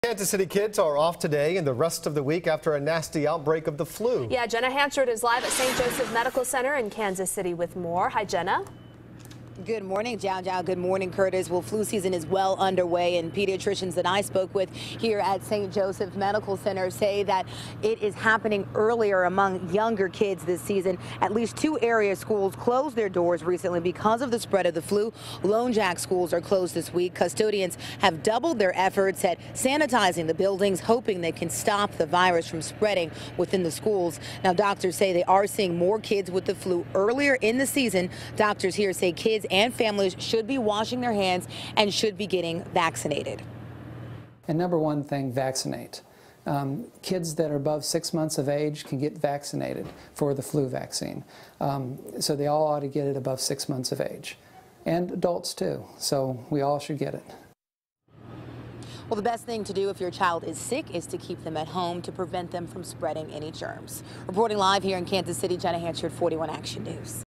Kansas City kids are off today and the rest of the week after a nasty outbreak of the flu. Yeah, Jenna Hansard is live at St. Joseph Medical Center in Kansas City with more. Hi, Jenna. Good morning, Jow. Good morning, Curtis. Well, flu season is well underway, and pediatricians that I spoke with here at St. Joseph Medical Center say that it is happening earlier among younger kids this season. At least 2 area schools closed their doors recently because of the spread of the flu. Jone Jack schools are closed this week. Custodians have doubled their efforts at sanitizing the buildings, hoping they can stop the virus from spreading within the schools. Now, doctors say they are seeing more kids with the flu earlier in the season. Doctors here say kids and families should be washing their hands and should be getting vaccinated. And number one thing, vaccinate. Kids that are above 6 months of age can get vaccinated for the flu vaccine. So they all ought to get it above 6 months of age. And adults too. So we all should get it. Well, the best thing to do if your child is sick is to keep them at home to prevent them from spreading any germs. Reporting live here in Kansas City, Jone Jack C-6, 41 Action News.